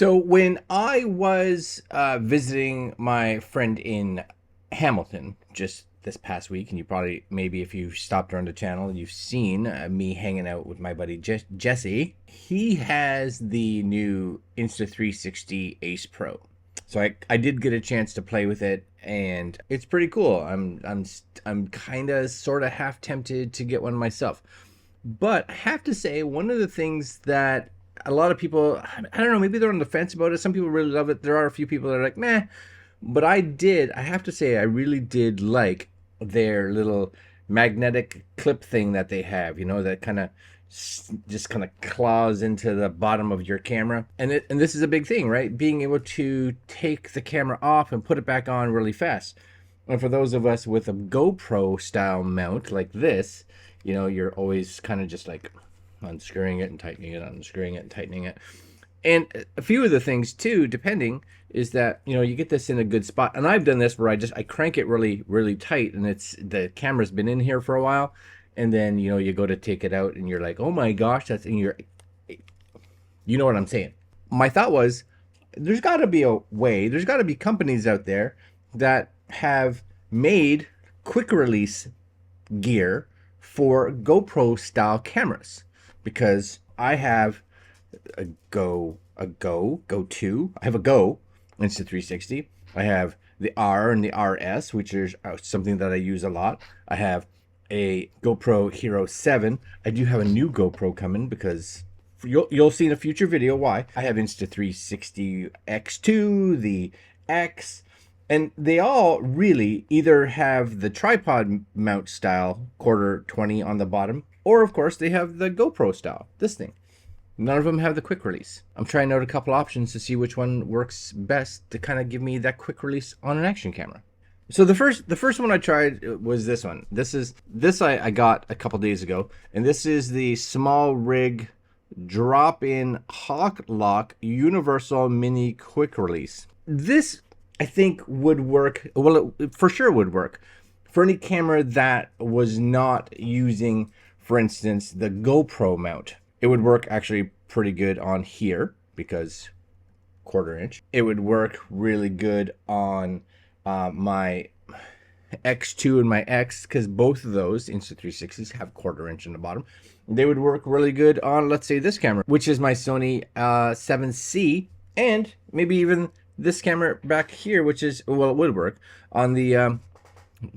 So when I was visiting my friend in Hamilton just this past week, and you probably, maybe if you stopped around the channel, you've seen me hanging out with my buddy Jesse. He has the new Insta360 Ace Pro. So I did get a chance to play with it, and it's pretty cool. I'm kind of sort of half tempted to get one myself. But I have to say, one of the things that a lot of people, I don't know, maybe they're on the fence about it. Some people really love it. There are a few people that are like, meh. But I have to say, I really did like their little magnetic clip thing that they have, you know, that kind of just kind of claws into the bottom of your camera. And this is a big thing, right? Being able to take the camera off and put it back on really fast. And for those of us with a GoPro style mount like this, you know, you're always kind of just like unscrewing it and tightening it, unscrewing it and tightening it. And a few of the things too, depending, is that, you know, you get this in a good spot. And I've done this where I crank it really, really tight, and the camera's been in here for a while. And then, you know, you go to take it out and you're like, oh my gosh, you know what I'm saying. My thought was, there's got to be a way, there's got to be companies out there that have made quick release gear for GoPro style cameras, because I have a Go 2. I have a Go Insta360. I have the R and the RS, which is something that I use a lot. I have a GoPro Hero 7. I do have a new GoPro coming, because you'll see in a future video why. I have Insta360 X2, the X, and they all really either have the tripod mount style quarter 20 on the bottom, or of course they have the GoPro style, this thing. None of them have the quick release. I'm trying out a couple options to see which one works best to kind of give me that quick release on an action camera. So the first one I tried was this one. This I got a couple days ago, and this is the SmallRig drop-in Hawk Lock Universal Mini Quick Release. This, I think, would work. Well, it for sure would work for any camera that was not using, for instance, the GoPro mount. It would work actually pretty good on here, because quarter inch. It would work really good on my X2 and my X, because both of those Insta360s have quarter inch in the bottom. They would work really good on, let's say, this camera, which is my Sony 7C, and maybe even this camera back here, which is, well, it would work on the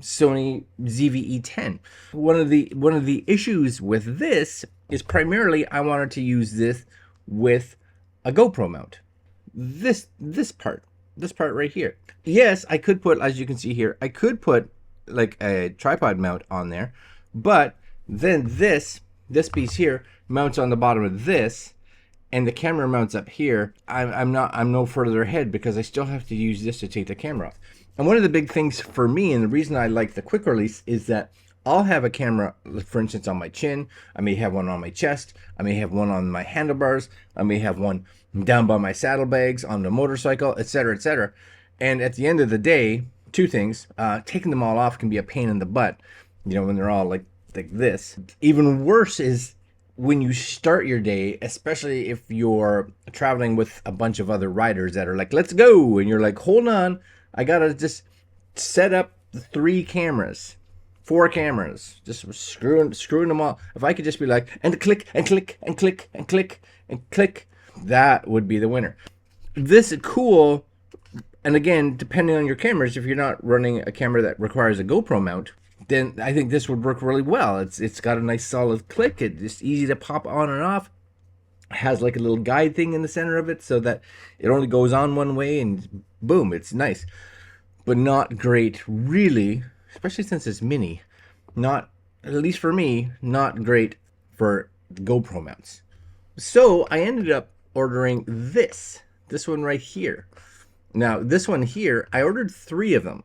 Sony ZV-E10. One of the issues with this is primarily I wanted to use this with a GoPro mount. This part right here. Yes, I could put, as you can see here, I could put like a tripod mount on there, but then this piece here mounts on the bottom of this, and the camera mounts up here. I'm no further ahead, because I still have to use this to take the camera off. And one of the big things for me, and the reason I like the quick release, is that I'll have a camera, for instance, on my chin. I may have one on my chest. I may have one on my handlebars. I may have one down by my saddlebags, on the motorcycle, etc., etc. And at the end of the day, two things. Taking them all off can be a pain in the butt, you know, when they're all like this. Even worse is when you start your day, especially if you're traveling with a bunch of other riders that are like, let's go. And you're like, hold on, I got to just set up 3 cameras. 4 cameras, just screwing them all. If I could just be like, and click, and click, and click, and click, and click, that would be the winner. This is cool. And again, depending on your cameras, if you're not running a camera that requires a GoPro mount, then I think this would work really well. It's got a nice solid click. It's easy to pop on and off. It has like a little guide thing in the center of it, so that it only goes on one way, and boom, it's nice. But not great, really, especially since it's mini. Not, at least for me, not great for GoPro mounts. So I ended up ordering this one right here. Now, this one here, I ordered 3 of them.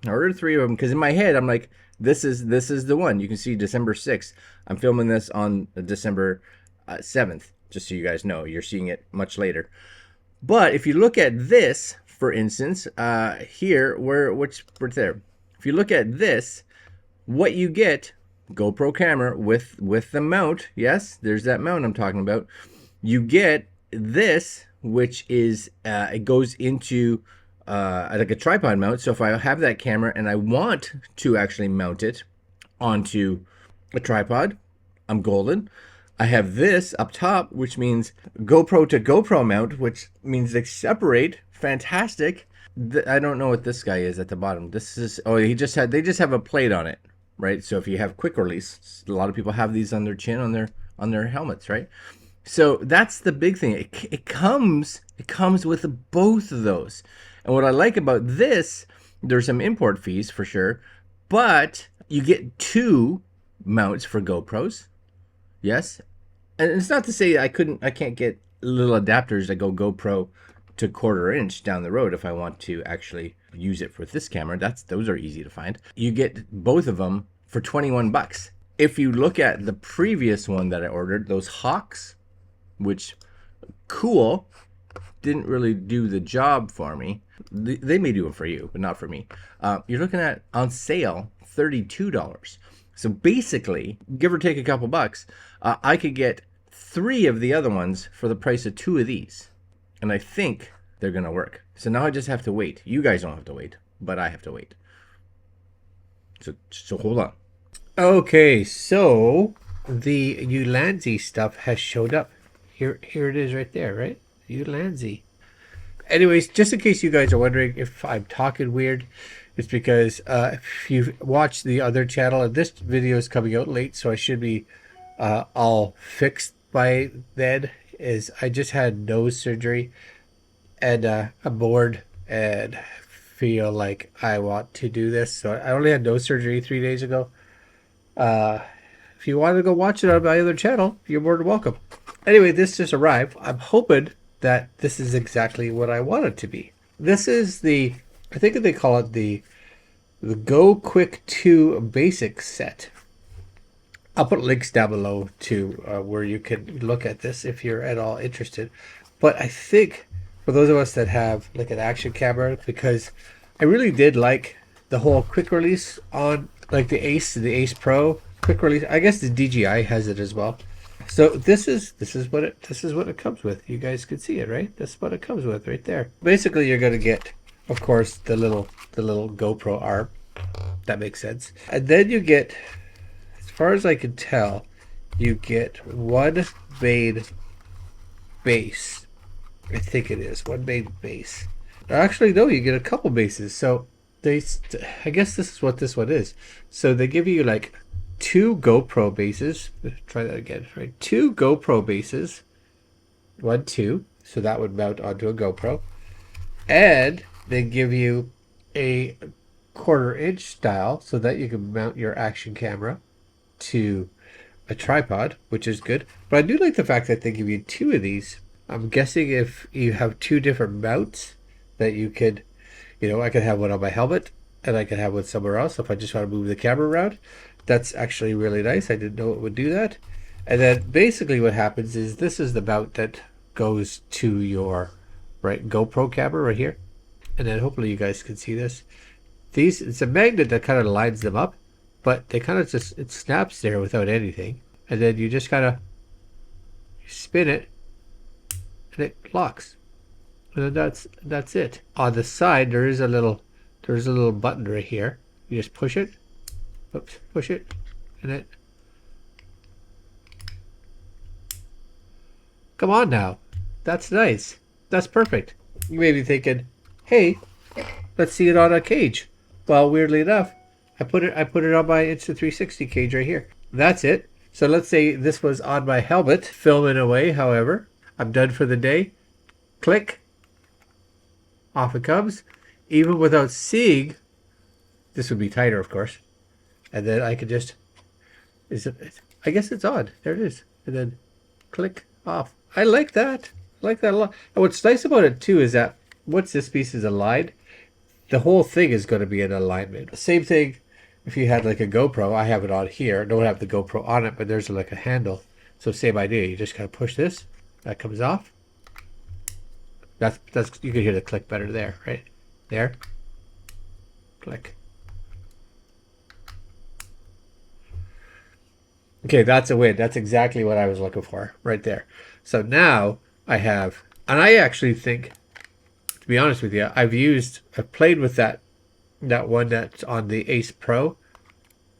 Because in my head, I'm like, this is the one. You can see December 6th. I'm filming this on December 7th, just so you guys know. You're seeing it much later. But if you look at this, for instance, here, which there. If you look at this, what you get, GoPro camera with the mount, yes, there's that mount I'm talking about. You get this which is it goes into like a tripod mount. So if I have that camera and I want to actually mount it onto a tripod, I'm golden. I have this up top, which means GoPro to GoPro mount, which means they separate. Fantastic. I don't know what this guy is at the bottom. This is, oh, they just have a plate on it, right? So if you have quick release, a lot of people have these on their chin, on their helmets, right? So that's the big thing. It comes with both of those. And what I like about this, there's some import fees for sure, but you get 2 mounts for GoPros. Yes. And it's not to say I can't get little adapters that go GoPro to 1/4 inch down the road if I want to actually use it for this camera. Those are easy to find. You get both of them for 21 bucks. If you look at the previous one that I ordered, those Hawks, which cool, didn't really do the job for me. They may do it for you, but not for me. You're looking at on sale $32. So basically, give or take a couple bucks, I could get 3 of the other ones for the price of 2 of these. And I think they're going to work. So now I just have to wait. You guys don't have to wait, but I have to wait. So hold on. Okay, so the Ulanzi stuff has showed up. Here it is right there, right? Ulanzi. Anyways, just in case you guys are wondering if I'm talking weird, it's because if you've watched the other channel, and this video is coming out late, so I should be all fixed by then, is I just had nose surgery, and I'm bored and feel like I want to do this. So I only had nose surgery 3 days ago. If you want to go watch it on my other channel, you're more than welcome. Anyway, this just arrived. I'm hoping that this is exactly what I want it to be. This is the, I think they call it the Go Quick 2 Basic Set. I'll put links down below to where you can look at this if you're at all interested. But I think for those of us that have like an action camera, because I really did like the whole quick release on like the Ace Pro quick release. I guess the DJI has it as well. So this is what it comes with. You guys can see it, right? That's what it comes with right there. Basically, you're gonna get, of course, the little GoPro arm. That makes sense. And then you get, as far as I can tell, you get one main base. I think it is one main base. Actually, no, you get a couple bases. So I guess this is what this one is. So they give you like 2 GoPro bases. Try that again, right? 2 GoPro bases. 1, 2. So that would mount onto a GoPro. And they give you a 1/4 inch style so that you can mount your action camera to a tripod, which is good. But I do like the fact that they give you 2 of these. I'm guessing if you have 2 different mounts that you could, I could have one on my helmet and I could have one somewhere else if I just want to move the camera around. That's actually really nice. I didn't know it would do that. And then basically what happens is this is the mount that goes to your GoPro camera right here. And then hopefully you guys can see this. It's a magnet that kind of lines them up, but they kind of just, it snaps there without anything. And then you just kind of spin it and it locks. And then that's it. On the side there's a little button right here. You just push it. Oops, push it, and it. Come on now, that's nice. That's perfect. You may be thinking, hey, let's see it on a cage. Well, weirdly enough, I put it on my Insta360 cage right here. That's it. So let's say this was on my helmet, filming away. However, I'm done for the day. Click. Off it comes. Even without seeing, this would be tighter, of course. And then I could just, I guess it's on. There it is. And then click off. I like that. I like that a lot. And what's nice about it too is that once this piece is aligned, the whole thing is going to be in alignment. Same thing if you had like a GoPro. I have it on here. I don't have the GoPro on it, but there's like a handle. So same idea. You just kind of push this. That comes off. That's you can hear the click better there, right? There. Click. Okay, that's a win. That's exactly what I was looking for right there. So now I have And I actually think, to be honest with you, I've played with that one that's on the Ace Pro.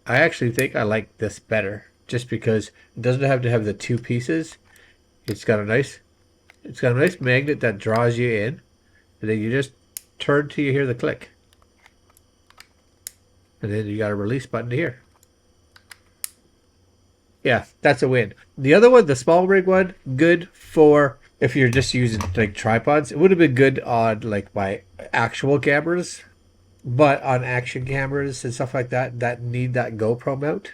I actually think I like this better, just because it doesn't have to have the two pieces. It's got a nice magnet that draws you in, and then you just turn till you hear the click, and then you got a release button here. Yeah, that's a win. The other one, the SmallRig one, good for if you're just using like tripods. It would have been good on like my actual cameras, but on action cameras and stuff like that that need that GoPro mount,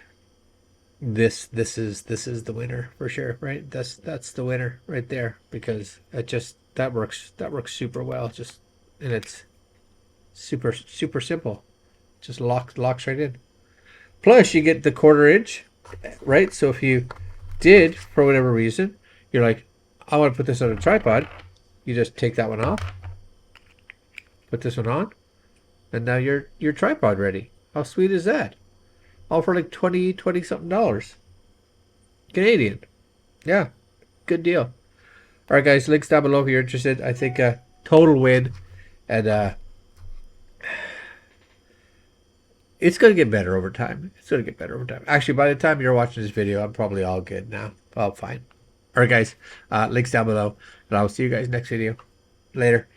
this is the winner for sure, right? That's the winner right there, because it just that works super well. Just, and it's super simple. Just locks right in. Plus, you get the 1/4 inch, right? So if you did, for whatever reason, you're like, I want to put this on a tripod, you just take that one off, put this one on, and now your tripod ready. How sweet is that? All for like 20 something dollars Canadian. Yeah, good deal. All right, guys, links down below if you're interested. I think total win, and it's gonna get better over time. It's gonna get better over time. Actually, by the time you're watching this video, I'm probably all good now. All fine. All right, guys, links down below, and I'll see you guys next video. Later.